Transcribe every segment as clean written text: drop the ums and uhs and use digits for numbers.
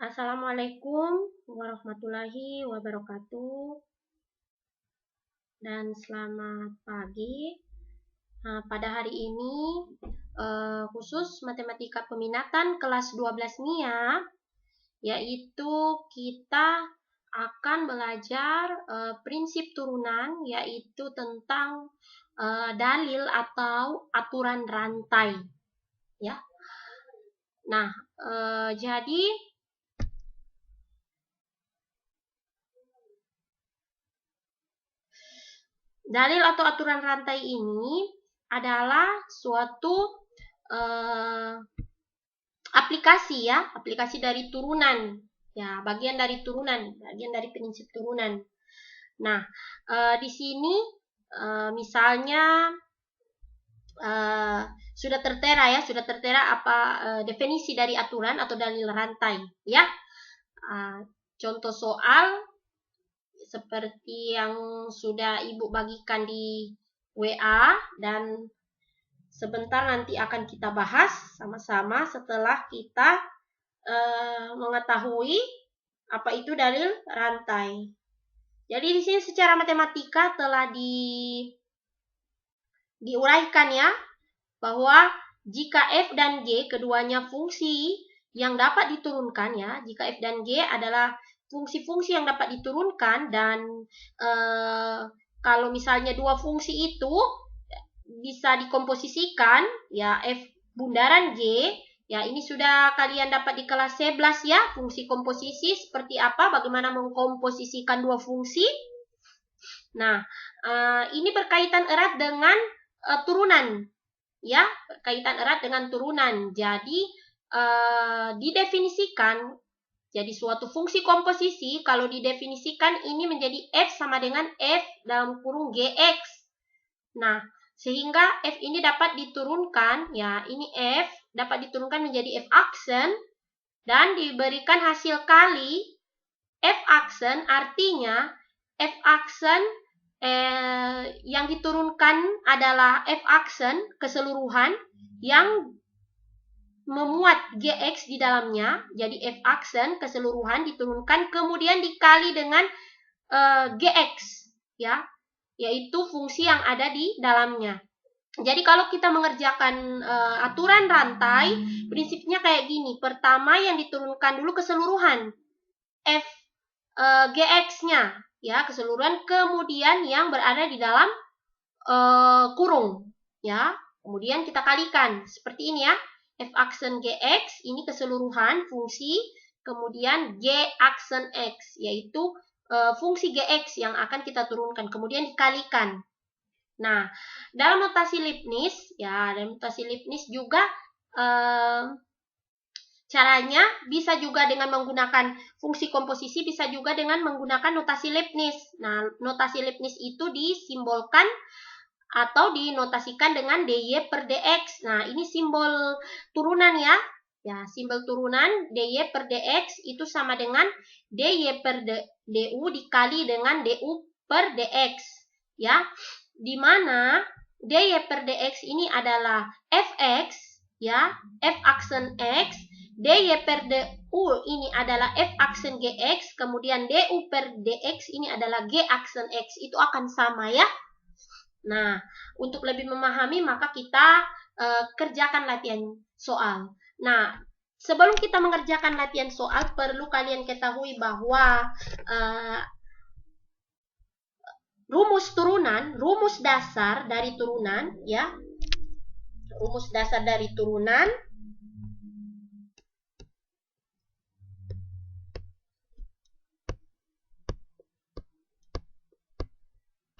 Assalamualaikum warahmatullahi wabarakatuh dan selamat pagi. Pada hari ini khusus matematika peminatan kelas 12 NIA, yaitu kita akan belajar prinsip turunan, yaitu tentang dalil atau aturan rantai, ya. Nah, jadi dalil atau aturan rantai ini adalah suatu aplikasi, ya, aplikasi dari turunan, ya, bagian dari turunan, bagian dari prinsip turunan. Nah, di sini misalnya sudah tertera apa definisi dari aturan atau dalil rantai, ya. Contoh soal seperti yang sudah Ibu bagikan di WA dan sebentar nanti akan kita bahas sama-sama setelah kita mengetahui apa itu dalil rantai. Jadi di sini secara matematika telah diuraikan, ya, bahwa jika f dan g keduanya fungsi yang dapat diturunkan, ya, jika f dan g adalah fungsi-fungsi yang dapat diturunkan dan kalau misalnya dua fungsi itu bisa dikomposisikan, ya, f bundaran g, ya, ini sudah kalian dapat di kelas 11, ya, fungsi komposisi seperti apa, bagaimana mengkomposisikan dua fungsi. Nah, ini berkaitan erat dengan turunan, ya, berkaitan erat dengan turunan. Jadi didefinisikan, jadi suatu fungsi komposisi kalau didefinisikan ini menjadi f sama dengan f dalam kurung gx. Nah, sehingga f ini dapat diturunkan, ya, ini f dapat diturunkan menjadi f aksen dan diberikan hasil kali f aksen, artinya f aksen yang diturunkan adalah f aksen keseluruhan yang memuat gx di dalamnya. Jadi f aksen keseluruhan diturunkan kemudian dikali dengan gx, ya, yaitu fungsi yang ada di dalamnya. Jadi kalau kita mengerjakan aturan rantai, prinsipnya kayak gini. Pertama yang diturunkan dulu keseluruhan f gx-nya, ya, keseluruhan, kemudian yang berada di dalam kurung, ya. Kemudian kita kalikan seperti ini, ya. F aksen gx ini keseluruhan fungsi, kemudian g aksen x yaitu fungsi gx yang akan kita turunkan, kemudian dikalikan. Nah, dalam notasi Leibniz, ya, dalam notasi Leibniz juga caranya bisa juga dengan menggunakan fungsi komposisi, bisa juga dengan menggunakan notasi Leibniz. Nah, notasi Leibniz itu disimbolkan atau dinotasikan dengan dy per dx. Nah, ini simbol turunan, ya. Ya, simbol turunan dy per dx itu sama dengan dy per du dikali dengan du per dx, ya. Di mana dy per dx ini adalah fx, ya, f aksen x, dy per du ini adalah f aksen gx, kemudian du per dx ini adalah g aksen x. Itu akan sama, ya. Nah, untuk lebih memahami maka kita kerjakan latihan soal. Nah, sebelum kita mengerjakan latihan soal, perlu kalian ketahui bahwa rumus turunan, rumus dasar dari turunan, ya, rumus dasar dari turunan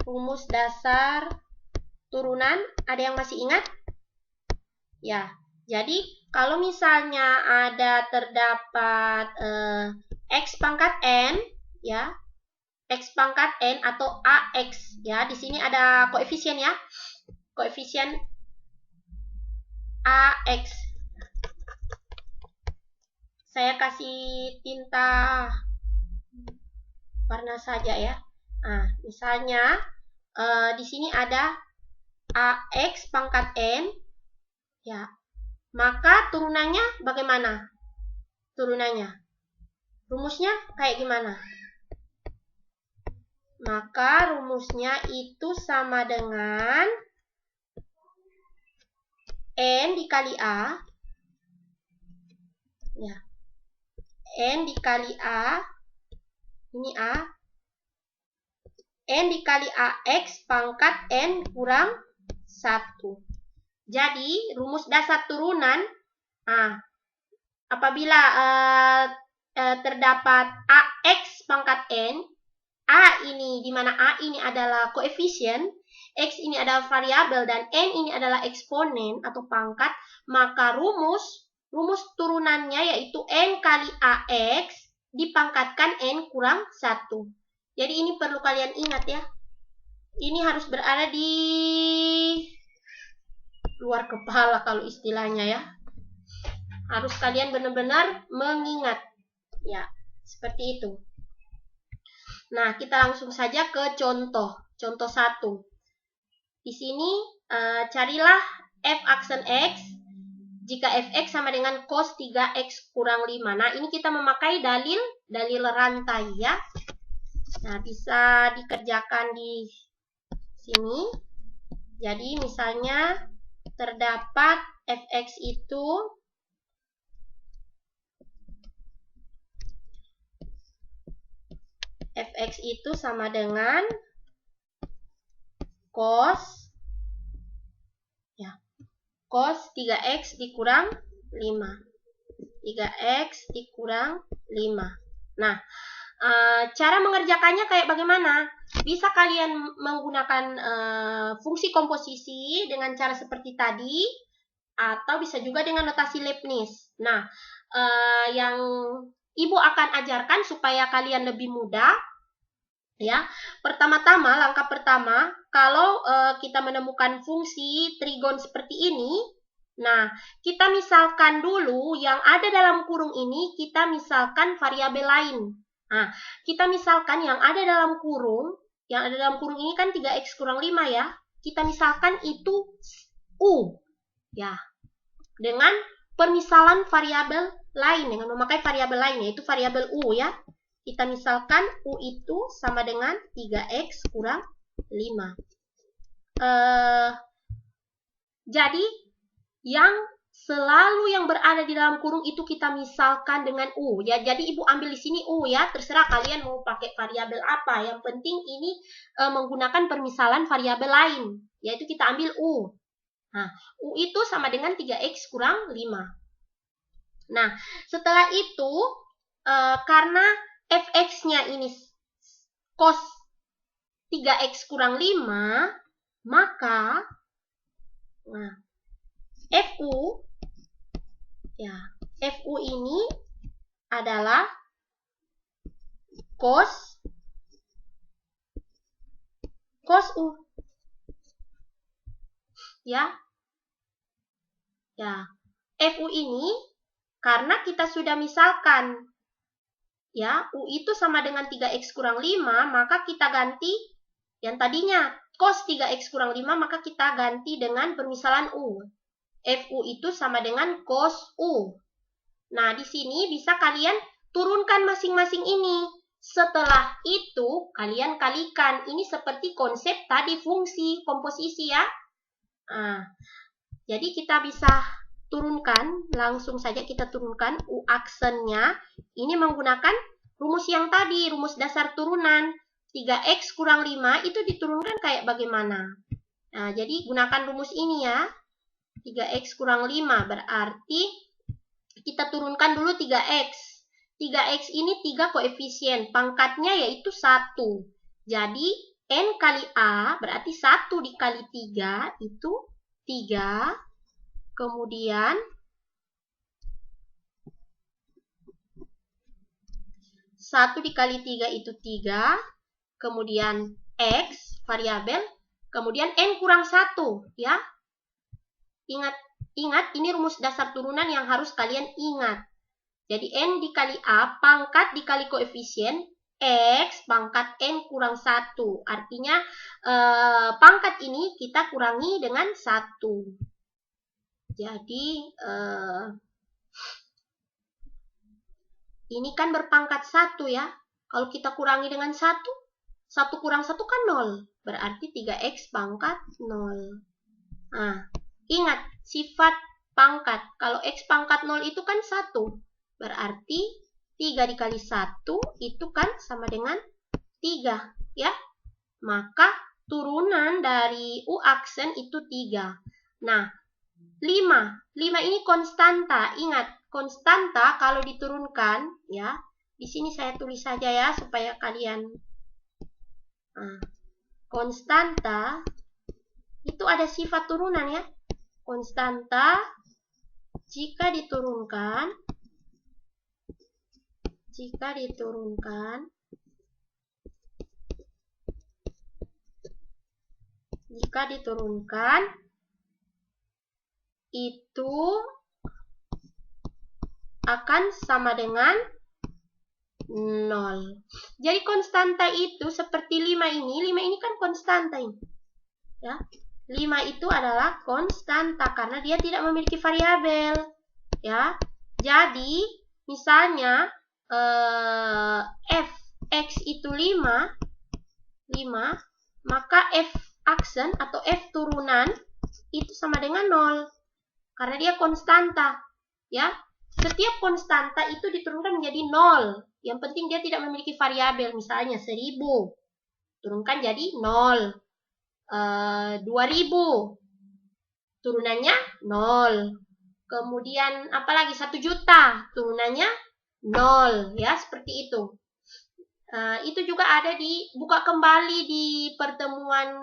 rumus dasar turunan, ada yang masih ingat? Ya, jadi kalau misalnya ada terdapat x pangkat n, ya, x pangkat n atau ax, ya, di sini ada koefisien, ya, koefisien ax. Saya kasih tinta warna saja, ya. Nah, misalnya di sini ada ax pangkat n, ya, maka turunannya bagaimana? Turunannya Rumusnya kayak gimana? Maka rumusnya itu sama dengan N dikali A. Ya. N dikali A. Ini A. N dikali AX pangkat N kurang 1. Jadi, rumus dasar turunan, apabila terdapat AX pangkat N, A ini, di mana A ini adalah koefisien, X ini adalah variabel, dan N ini adalah eksponen atau pangkat, maka rumus turunannya yaitu N kali AX dipangkatkan N kurang 1. Jadi ini perlu kalian ingat ya. Ini harus berada di luar kepala kalau istilahnya ya. Harus kalian benar-benar mengingat. Ya, seperti itu. Nah, kita langsung saja ke contoh. Contoh 1. Di sini carilah f aksen x jika fx sama dengan cos 3x kurang 5. Nah, ini kita memakai dalil rantai ya. Nah, bisa dikerjakan di sini. Jadi, misalnya terdapat fx itu sama dengan cos 3x dikurang 5. 3x dikurang 5. Nah, cara mengerjakannya kayak bagaimana? Bisa kalian menggunakan fungsi komposisi dengan cara seperti tadi, atau bisa juga dengan notasi Leibniz. Nah, yang Ibu akan ajarkan supaya kalian lebih mudah, ya. Pertama-tama, langkah pertama, kalau kita menemukan fungsi trigon seperti ini, nah, kita misalkan dulu yang ada dalam kurung ini, kita misalkan variabel lain. Nah, kita misalkan yang ada dalam kurung ini kan 3x kurang 5 ya. Kita misalkan itu U. Ya. Dengan permisalan variabel lain, dengan memakai variabel lain, yaitu variabel U ya. Kita misalkan U itu sama dengan 3x kurang 5. Jadi, yang selalu yang berada di dalam kurung itu kita misalkan dengan U ya. Jadi Ibu ambil di sini U ya, terserah kalian mau pakai variabel apa. Yang penting ini menggunakan permisalan variabel lain, yaitu kita ambil U. Nah, U itu sama dengan 3x kurang 5. Nah, setelah itu karena fx-nya ini cos 3x kurang 5, maka Fu ini adalah cos U. Ya. Fu ini karena kita sudah misalkan ya, U itu sama dengan 3x kurang 5, maka kita ganti yang tadinya cos 3x kurang 5, maka kita ganti dengan permisalan U. Fu itu sama dengan cos U. Nah, di sini bisa kalian turunkan masing-masing ini. Setelah itu, kalian kalikan. Ini seperti konsep tadi fungsi komposisi ya. Nah, jadi kita bisa turunkan, langsung saja kita turunkan U aksennya. Ini menggunakan rumus yang tadi, rumus dasar turunan. 3x kurang 5 itu diturunkan kayak bagaimana? Nah, jadi gunakan rumus ini ya. 3x kurang 5 berarti kita turunkan dulu 3x. 3x ini 3 koefisien, pangkatnya yaitu 1. Jadi, N kali A berarti 1 dikali 3 itu 3. Kemudian 1 dikali 3 itu 3. Kemudian X, variabel. Kemudian N kurang 1, ya. Ingat, ini rumus dasar turunan yang harus kalian ingat. Jadi N dikali A, pangkat dikali koefisien, X pangkat N kurang 1. Artinya pangkat ini kita kurangi dengan 1. Jadi Ini kan berpangkat 1 ya. Kalau kita kurangi dengan 1, 1 kurang 1 kan 0. Berarti 3x pangkat 0. Nah, ingat sifat pangkat. Kalau x pangkat 0 itu kan 1. Berarti 3 dikali 1 itu kan sama dengan 3. Ya. Maka turunan dari U aksen itu 3. Nah, 5. 5 ini konstanta. Ingat, konstanta kalau diturunkan, ya. Di sini saya tulis saja ya, supaya kalian. Nah, konstanta itu ada sifat turunan ya. Konstanta jika diturunkan, itu akan sama dengan 0. Jadi konstanta itu seperti 5 ini kan konstanta ini. Ya. 5 itu adalah konstanta karena dia tidak memiliki variabel. Ya. Jadi, misalnya f(x) itu 5, maka f aksen atau f turunan itu sama dengan 0. Karena dia konstanta. Ya. Setiap konstanta itu diturunkan menjadi 0. Yang penting dia tidak memiliki variabel. Misalnya 1000. Turunkan jadi 0. 2000. Turunannya 0. Kemudian apalagi 1 juta. Turunannya 0. Ya, seperti itu. Itu juga ada buka kembali di pertemuan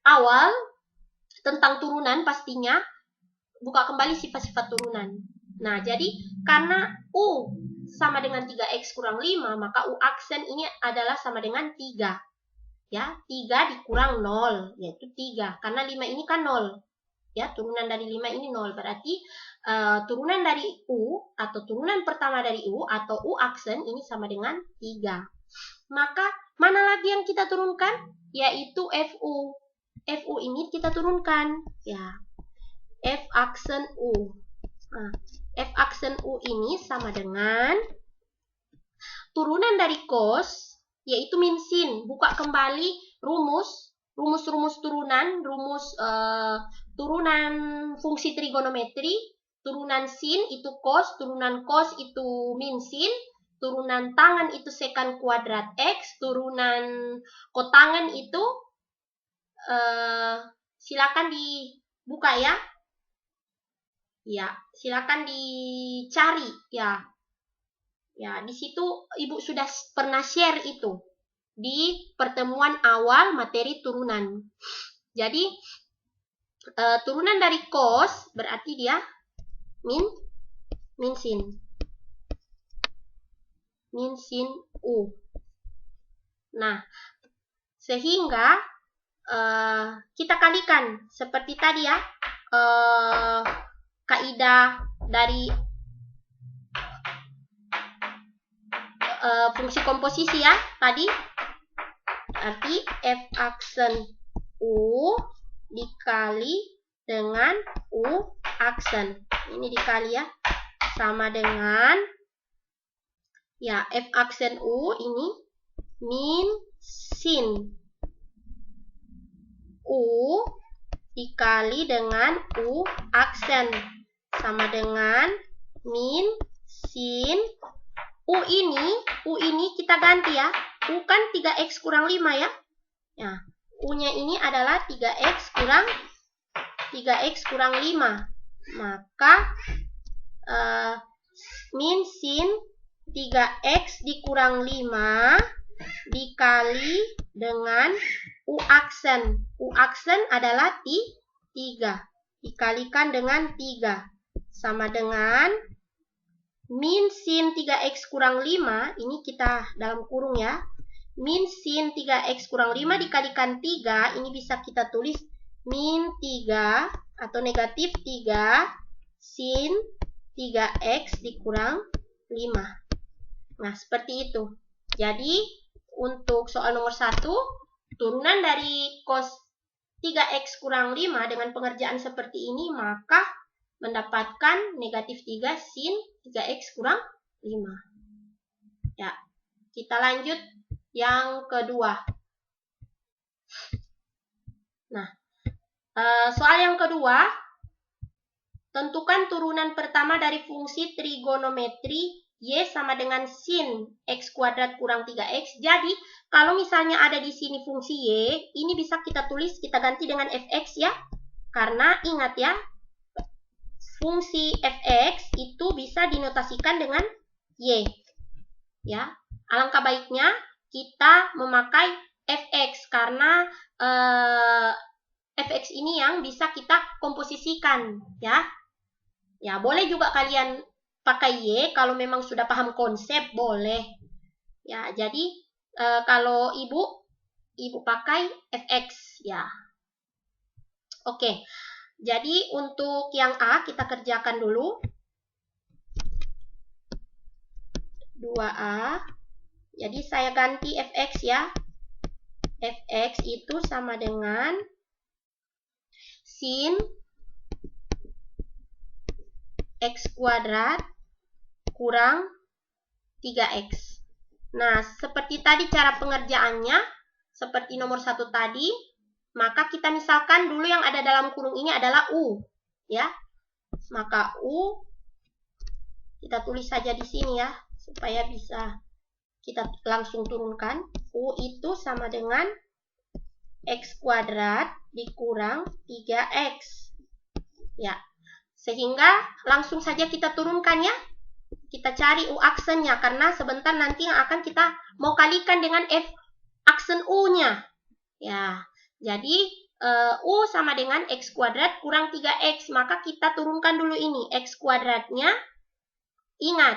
awal tentang turunan pastinya. Buka kembali sifat-sifat turunan. Nah, jadi karena U sama dengan 3x kurang 5, maka U aksen ini adalah sama dengan 3. Ya, 3 dikurang 0, yaitu 3. Karena 5 ini kan 0. Ya, turunan dari 5 ini 0. Berarti turunan dari U atau turunan pertama dari U atau U aksen ini sama dengan 3. Maka mana lagi yang kita turunkan? Yaitu FU. FU ini kita turunkan. Ya, F aksen U. Nah, F aksen U ini sama dengan turunan dari cos, yaitu min sin. Buka kembali rumus turunan, turunan fungsi trigonometri. Turunan sin itu cos, turunan cos itu min sin, turunan tangan itu sekant kuadrat x, turunan kotangan itu silakan dibuka ya. Ya, silakan dicari ya. Ya, di situ Ibu sudah pernah share itu di pertemuan awal materi turunan. Jadi turunan dari cos berarti dia min sin. Min sin U. Nah, sehingga kita kalikan seperti tadi ya. Kaidah dari fungsi komposisi ya tadi. Arti F aksen U dikali dengan U aksen. Ini dikali ya. Sama dengan ya F aksen U ini min sin U dikali dengan U aksen. Sama dengan min sin U ini kita ganti ya. U kan 3x kurang 5 ya. Nah, U-nya ini adalah 3x kurang 5. Maka min sin 3x dikurang 5 dikali dengan U aksen. U aksen adalah 3. Dikalikan dengan 3. Sama dengan min sin 3x kurang 5. Ini kita dalam kurung ya. Min sin 3x kurang 5 dikalikan 3. Ini bisa kita tulis min 3 atau negatif 3 sin 3x dikurang 5. Nah, seperti itu. Jadi, untuk soal nomor 1, turunan dari cos 3x kurang 5 dengan pengerjaan seperti ini, maka mendapatkan negatif 3 sin 3x kurang 5. Ya, kita lanjut yang kedua. Nah, soal yang kedua, tentukan turunan pertama dari fungsi trigonometri Y sama dengan sin X kuadrat kurang 3X. Jadi, kalau misalnya ada di sini fungsi Y, ini bisa kita tulis, kita ganti dengan Fx ya. Karena ingat ya, fungsi Fx itu bisa dinotasikan dengan Y. Ya, alangkah baiknya kita memakai Fx karena Fx ini yang bisa kita komposisikan ya. Ya, boleh juga kalian pakai Y kalau memang sudah paham konsep, boleh. Ya, jadi kalau ibu pakai Fx ya. Oke. Jadi untuk yang A kita kerjakan dulu. 2A. Jadi saya ganti Fx ya. Fx itu sama dengan sin X kuadrat kurang 3X. Nah, seperti tadi cara pengerjaannya, seperti nomor 1 tadi, maka kita misalkan dulu yang ada dalam kurung ini adalah U. Ya, maka U, kita tulis saja di sini ya, supaya bisa kita langsung turunkan. U itu sama dengan X kuadrat dikurang 3X. Ya, sehingga langsung saja kita turunkan ya. Kita cari U aksennya, karena sebentar nanti yang akan kita mau kalikan dengan F aksen U-nya. Ya, jadi U sama dengan X kuadrat kurang 3X. Maka kita turunkan dulu ini. X kuadratnya, ingat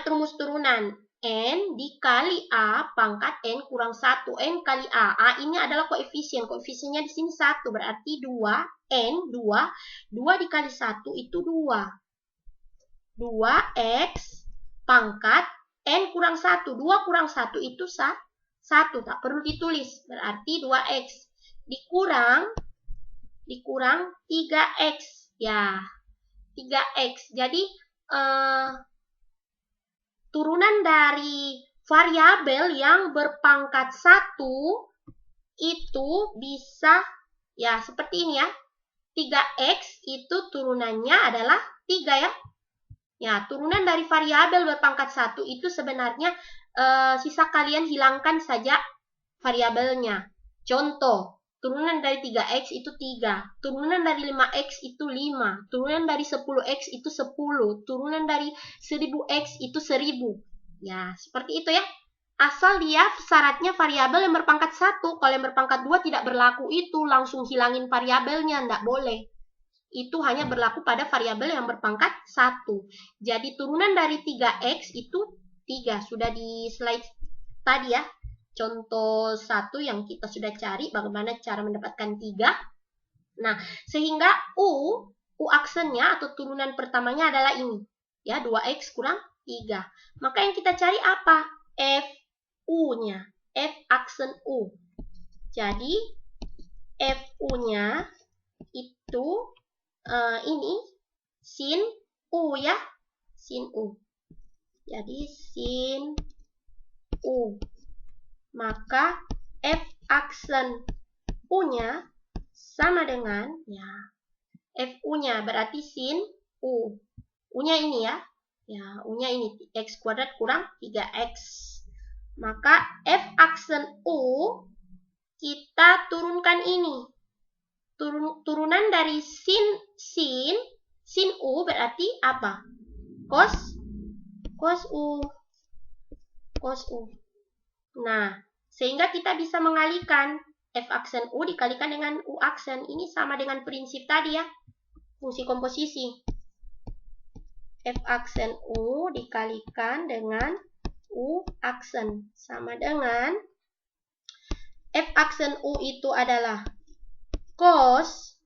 rumus turunan. N dikali A pangkat N kurang 1. N kali A. A ini adalah koefisien. Koefisiennya di sini 1. Berarti 2. N 2. 2 dikali 1 itu 2. 2X pangkat N kurang 1. 2 kurang 1 itu 1. Tak perlu ditulis. Berarti 2X. Dikurang 3X. Ya, 3X. Jadi, turunan dari variabel yang berpangkat 1 itu bisa, ya seperti ini ya. 3X itu turunannya adalah 3 ya. Ya, turunan dari variabel berpangkat 1 itu sebenarnya sisa kalian hilangkan saja variabelnya. Contoh, turunan dari 3X itu 3, turunan dari 5X itu 5, turunan dari 10X itu 10, turunan dari 1000X itu 1000. Ya, seperti itu ya. Asal dia syaratnya variabel yang berpangkat 1, kalau yang berpangkat 2 tidak berlaku itu, langsung hilangin variabelnya, tidak boleh. Itu hanya berlaku pada variabel yang berpangkat 1. Jadi turunan dari 3X itu 3. Sudah di slide tadi ya. Contoh 1 yang kita sudah cari bagaimana cara mendapatkan 3. Nah, sehingga U aksennya atau turunan pertamanya adalah ini. Ya, 2X kurang 3. Maka yang kita cari apa? F U-nya. F aksen U. Jadi, F U-nya itu ini sin U ya, sin U. Jadi sin U. Maka F aksen U-nya sama dengan ya F U-nya berarti sin U. U-nya ini ya. Ya, U-nya ini X kuadrat kurang 3X. Maka F aksen U kita turunkan ini. Turunan dari sin U berarti apa? Cos U. Nah, sehingga kita bisa mengalihkan F aksen U dikalikan dengan U aksen. Ini sama dengan prinsip tadi ya, fungsi komposisi. F aksen U dikalikan dengan U aksen. Sama dengan F aksen U itu adalah cos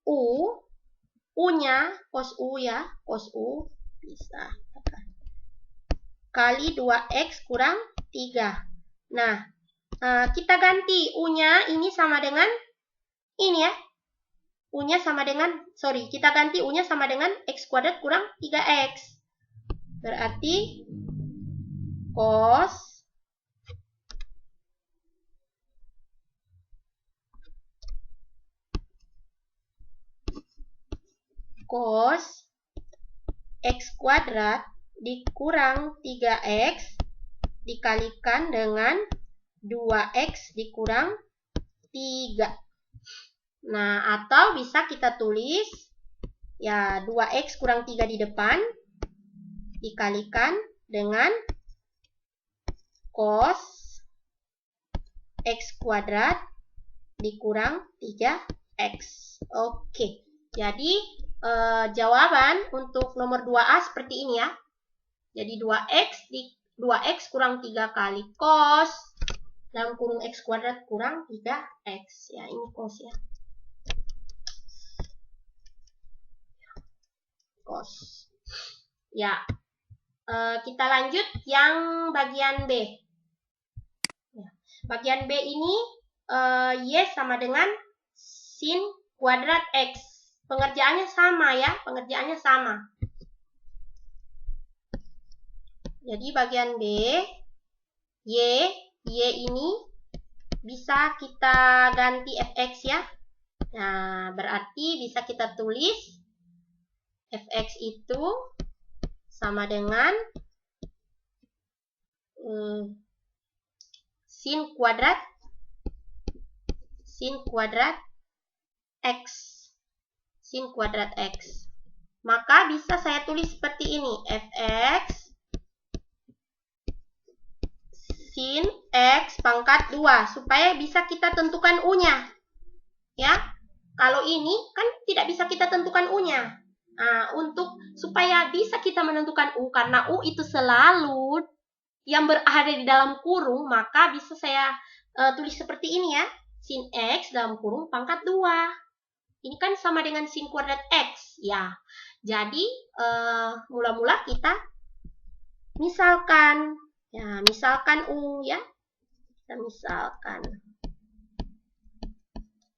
U, U-nya cos U ya, cos U bisa kali 2X kurang 3. Nah, kita ganti U-nya ini sama dengan ini ya. U-nya sama dengan, kita ganti U-nya sama dengan X kuadrat kurang 3X. Berarti cos X kuadrat dikurang 3X dikalikan dengan 2X dikurang 3. Nah, atau bisa kita tulis ya 2X kurang 3 di depan dikalikan dengan cos X kuadrat dikurang 3X. Oke, jadi jawaban untuk nomor 2A seperti ini ya. Jadi 2X kurang 3 kali cos dalam kurung X kuadrat kurang 3X. Ya, ini cos ya. Cos. Ya, kita lanjut yang bagian B. Ya. Bagian B ini Y sama dengan sin kuadrat X. Pengerjaannya sama ya, pengerjaannya sama. Jadi bagian B, Y ini bisa kita ganti fx ya. Nah, berarti bisa kita tulis fx itu sama dengan sin kuadrat X. Sin kuadrat X. Maka bisa saya tulis seperti ini. Fx sin X pangkat 2. Supaya bisa kita tentukan U-nya. Ya. Kalau ini kan tidak bisa kita tentukan U-nya. Nah, supaya bisa kita menentukan U. Karena U itu selalu yang berada di dalam kurung. Maka bisa saya tulis seperti ini ya. Sin X dalam kurung pangkat 2. Ini kan sama dengan sin kuadrat X. Ya, jadi mula-mula kita misalkan. Ya, misalkan U ya. Kita misalkan.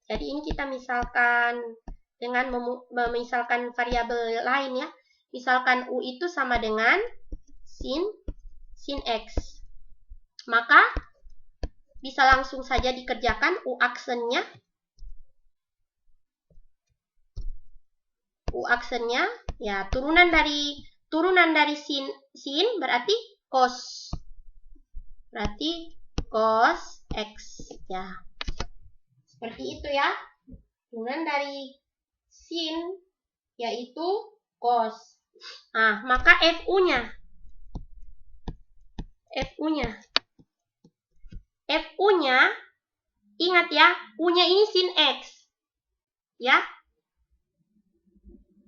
Jadi ini kita misalkan dengan memisalkan variabel lain ya. Misalkan U itu sama dengan sin X. Maka bisa langsung saja dikerjakan U aksennya. U aksennya ya turunan dari sin berarti cos. Berarti cos X ya. Seperti itu ya. Turunan dari sin yaitu cos. Nah, maka FU-nya ingat ya, U-nya ini sin X. Ya.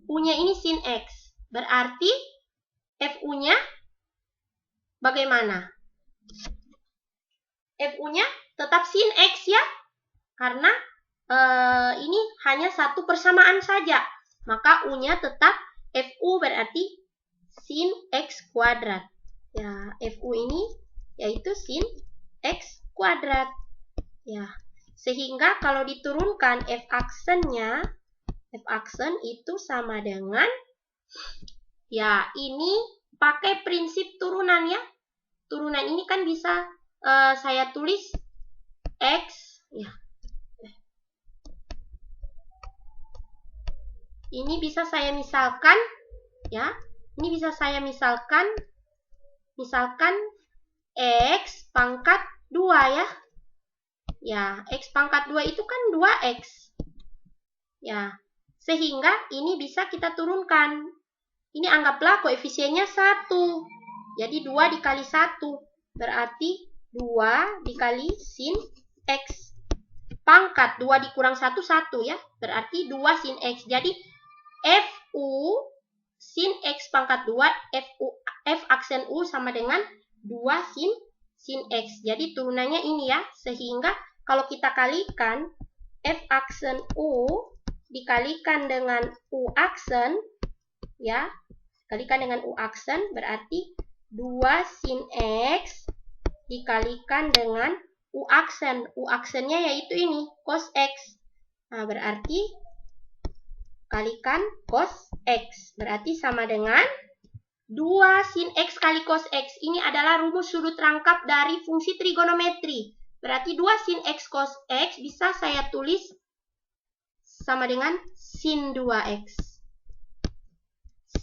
U-nya ini sin X. Berarti FU-nya bagaimana? FU-nya tetap sin X ya. Karena ini hanya satu persamaan saja. Maka U-nya tetap FU berarti sin X kuadrat. Ya, FU ini yaitu sin X kuadrat. Ya. Sehingga kalau diturunkan F aksen itu sama dengan ya ini pakai prinsip turunan ya. Turunan ini kan bisa saya tulis X ya. Ini bisa saya misalkan ya. Ini bisa saya misalkan X pangkat 2 ya. Ya, X pangkat 2 itu kan 2X. Ya. Sehingga ini bisa kita turunkan. Ini anggaplah koefisiennya 1. Jadi 2 dikali 1. Berarti 2 dikali sin X. Pangkat 2 dikurang 1, 1 ya. Berarti 2 sin X. Jadi FU sin X pangkat 2, F aksen U sama dengan 2 sin X. Jadi turunannya ini ya. Sehingga kalau kita kalikan F aksen U dikalikan dengan U aksen ya. Kalikan dengan U aksen berarti 2 sin X dikalikan dengan U aksen. U aksennya yaitu ini, cos X. Nah, berarti kalikan cos X. Berarti sama dengan 2 sin X kali cos X. Ini adalah rumus sudut rangkap dari fungsi trigonometri. Berarti 2 sin X cos X bisa saya tulis sama dengan sin 2X.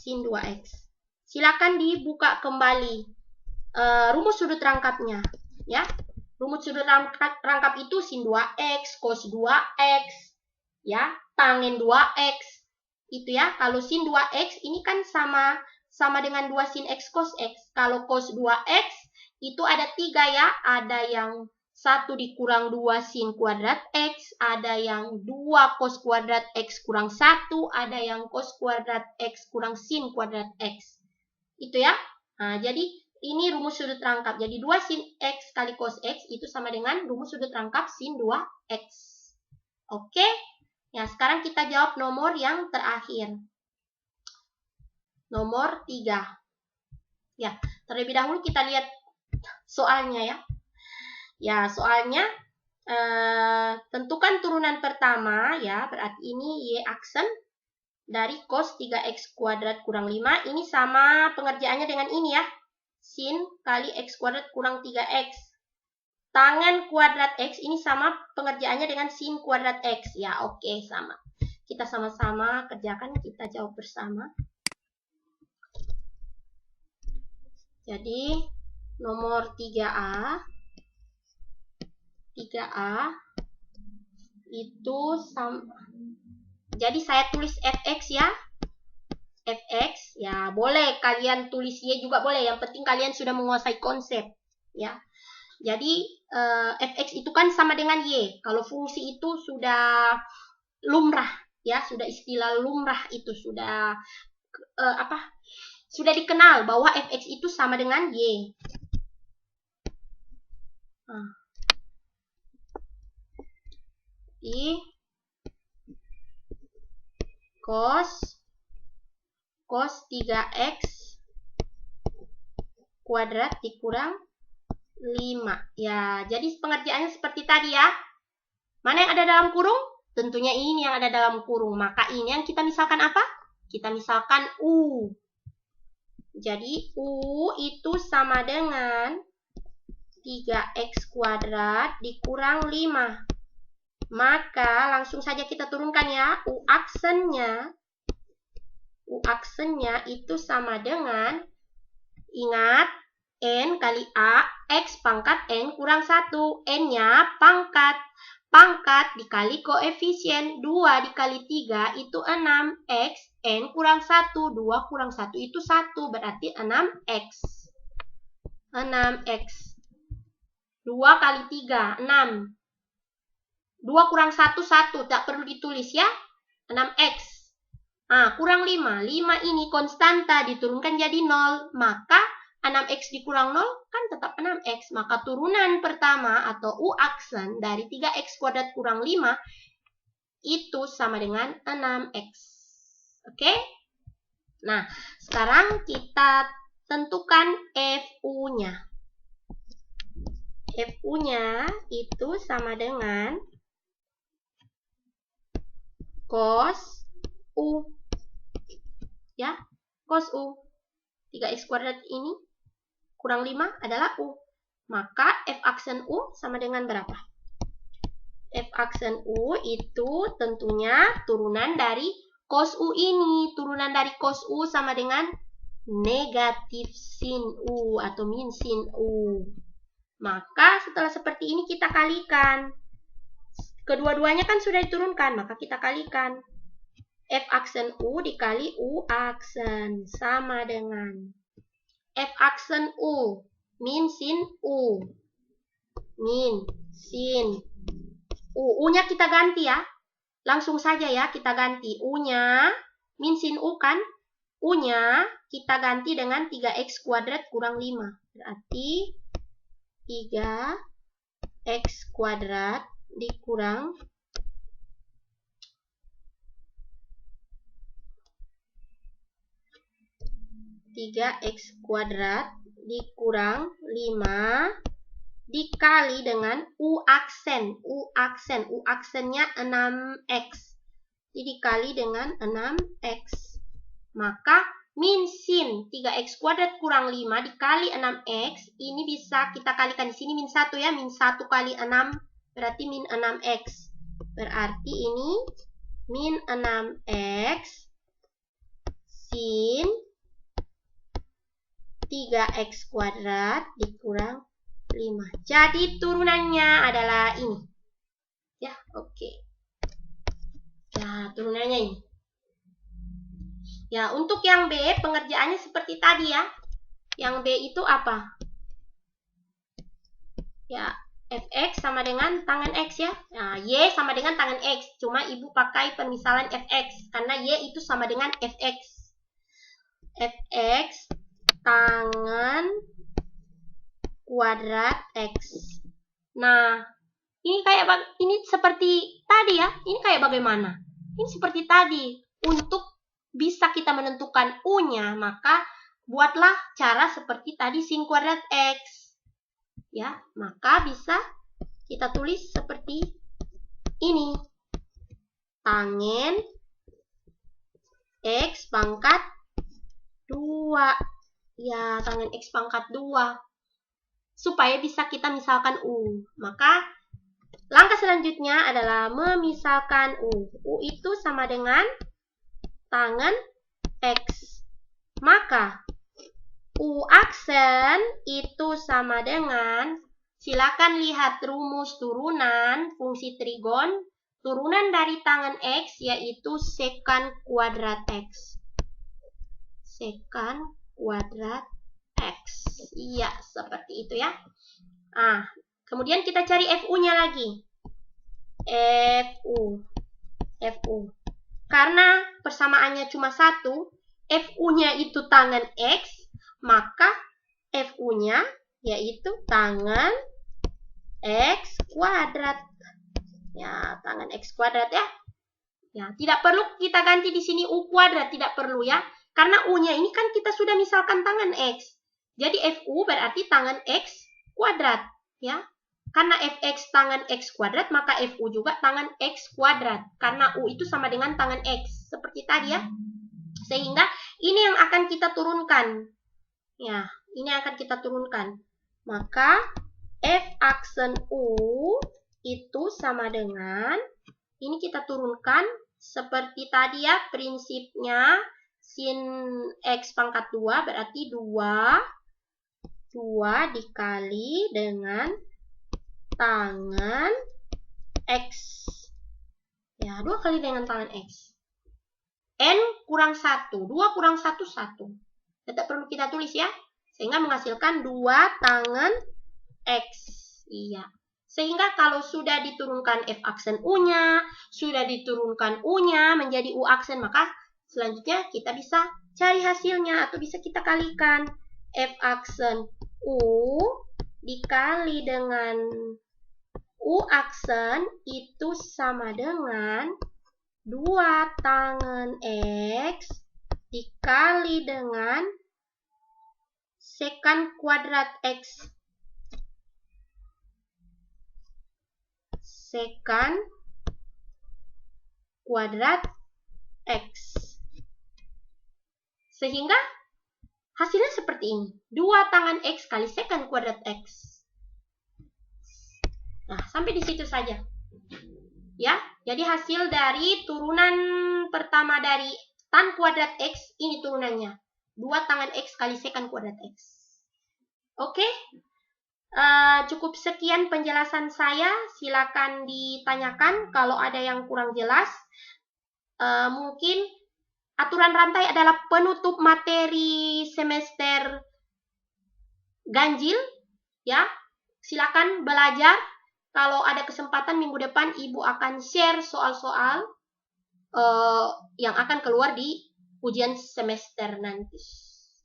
Sin 2X. Silakan dibuka kembali rumus sudut rangkapnya. Ya. Rumus sudut rangkap itu sin 2X, cos 2X, ya, tangen 2X. Itu ya, kalau sin 2X ini kan sama dengan 2 sin X cos X. Kalau cos 2X itu ada 3 ya, ada yang 1 dikurang 2 sin kuadrat X, ada yang 2 cos kuadrat X kurang 1, ada yang cos kuadrat X kurang sin kuadrat X. Itu ya. Nah, jadi ini rumus sudut rangkap. Jadi 2 sin X kali cos X itu sama dengan rumus sudut rangkap sin 2X. Oke? Ya, sekarang kita jawab nomor yang terakhir. Nomor 3. Ya, terlebih dahulu kita lihat soalnya ya. Ya, soalnya tentukan turunan pertama ya, berarti ini Y aksen dari cos 3X kuadrat kurang 5. Ini sama pengerjaannya dengan ini ya. Sin kali X kuadrat kurang 3X. Tangen kuadrat X ini sama pengerjaannya dengan sin kuadrat X. Ya, oke, sama. Kita sama-sama kerjakan, kita jawab bersama. Jadi, nomor 3A. 3A itu sama. Jadi, saya tulis Fx ya. Fx, ya boleh kalian tulis Y juga boleh. Yang penting kalian sudah menguasai konsep. Ya. Jadi, Fx itu kan sama dengan Y. Kalau fungsi itu sudah lumrah. Ya, sudah istilah lumrah itu. Sudah sudah dikenal bahwa Fx itu sama dengan Y. Cos 3X kuadrat dikurang 5. Ya, jadi pengerjaannya seperti tadi ya. Mana yang ada dalam kurung? Tentunya ini yang ada dalam kurung. Maka ini yang kita misalkan apa? Kita misalkan U. Jadi U itu sama dengan 3X kuadrat dikurang 5. Maka langsung saja kita turunkan ya. U aksennya itu sama dengan, ingat, N kali A, X pangkat N kurang 1. N-nya pangkat. Pangkat dikali koefisien. 2 dikali 3 itu 6. X, N kurang 1. 2 kurang 1 itu 1. Berarti 6X. 6X. 2 kali 3, 6. 2 kurang 1, 1. Tak perlu ditulis ya. 6X. Nah, kurang 5. 5 ini konstanta diturunkan jadi 0. Maka 6X dikurang 0 kan tetap 6X. Maka turunan pertama atau U aksen dari 3X kuadrat kurang 5 itu sama dengan 6X. Oke? Nah, sekarang kita tentukan FU-nya. FU-nya itu sama dengan cos U. Ya, cos U. 3X kuadrat ini kurang 5 adalah U. Maka F aksen U sama dengan berapa? F aksen U itu tentunya turunan dari cos U ini. Turunan dari cos U sama dengan negatif sin U atau min sin U. Maka setelah seperti ini kita kalikan. Kedua-duanya kan sudah diturunkan, maka kita kalikan. F aksen U dikali U aksen sama dengan F aksen U min sin U. Min sin U. U-nya kita ganti ya. Langsung saja ya kita ganti. U-nya min sin U kan. U-nya kita ganti dengan 3X kuadrat kurang 5. Berarti 3X kuadrat dikurang 3X kuadrat dikurang 5 dikali dengan U aksen. U aksennya 6X. Jadi dikali dengan 6X. Maka min sin 3x kuadrat kurang 5 dikali 6x. Ini bisa kita kalikan di sini min 1 ya. Min 1 kali 6 berarti min 6x. Berarti ini min 6x sin 3x kuadrat dikurang 5. Jadi turunannya adalah ini. Ya, oke. Ya, turunannya ini. Ya, untuk yang B pengerjaannya seperti tadi ya. Yang B itu apa? Ya, fx sama dengan tangan x ya. Nah, y sama dengan tangan x. Cuma ibu pakai pemisalan fx karena y itu sama dengan fx. Fx tangan kuadrat x. Nah, ini seperti tadi ya. Ini kayak bagaimana? Ini seperti tadi. Untuk bisa kita menentukan U-nya, maka buatlah cara seperti tadi sin kuadrat X. Ya, maka bisa kita tulis seperti ini. Tangen X pangkat 2. Ya, tangen X pangkat 2. Supaya bisa kita misalkan U. Maka langkah selanjutnya adalah memisalkan U. U itu sama dengan tangan X. Maka U aksen itu sama dengan, silakan lihat rumus turunan fungsi trigon. Turunan dari tangan X yaitu sekan kuadrat X. Sekan kuadrat X. Iya, seperti itu ya. Nah, kemudian kita cari FU-nya lagi. FU. Karena persamaannya cuma 1, FU-nya itu tangan X, maka FU-nya yaitu tangan X kuadrat. Ya, tangan X kuadrat ya. Ya, tidak perlu kita ganti di sini U kuadrat, tidak perlu ya. Karena U-nya ini kan kita sudah misalkan tangan X. Jadi FU berarti tangan X kuadrat, ya. Karena fx tangan x kuadrat, maka fu juga tangan x kuadrat. Karena u itu sama dengan tangan x. Seperti tadi ya. Sehingga ini yang akan kita turunkan. Ya, ini akan kita turunkan. Maka f aksen u itu sama dengan, ini kita turunkan seperti tadi ya, prinsipnya sin x pangkat 2 berarti 2 dikali dengan tangan X. Ya, 2 kali dengan tangan X. N kurang 1. 2 kurang 1, 1. Tetap perlu kita tulis ya. Sehingga menghasilkan 2 tangan X. Iya. Sehingga kalau sudah diturunkan F aksen U-nya, sudah diturunkan U-nya menjadi U aksen, maka selanjutnya kita bisa cari hasilnya atau bisa kita kalikan. F aksen U dikali dengan U aksen itu sama dengan 2 tangan X dikali dengan sekan kuadrat X. Sekan kuadrat X. Sehingga hasilnya seperti ini. 2 tangan X kali sekan kuadrat X. Nah, sampai di situ saja. Ya, jadi hasil dari turunan pertama dari tan kuadrat X, ini turunannya. 2 tangan X kali sekan kuadrat X. Oke, cukup sekian penjelasan saya. Silakan ditanyakan kalau ada yang kurang jelas. Mungkin aturan rantai adalah penutup materi semester ganjil. Ya, silakan belajar. Kalau ada kesempatan minggu depan, Ibu akan share soal-soal yang akan keluar di ujian semester nanti.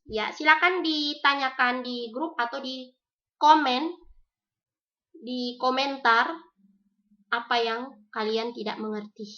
Ya, silakan ditanyakan di grup atau di komentar apa yang kalian tidak mengerti.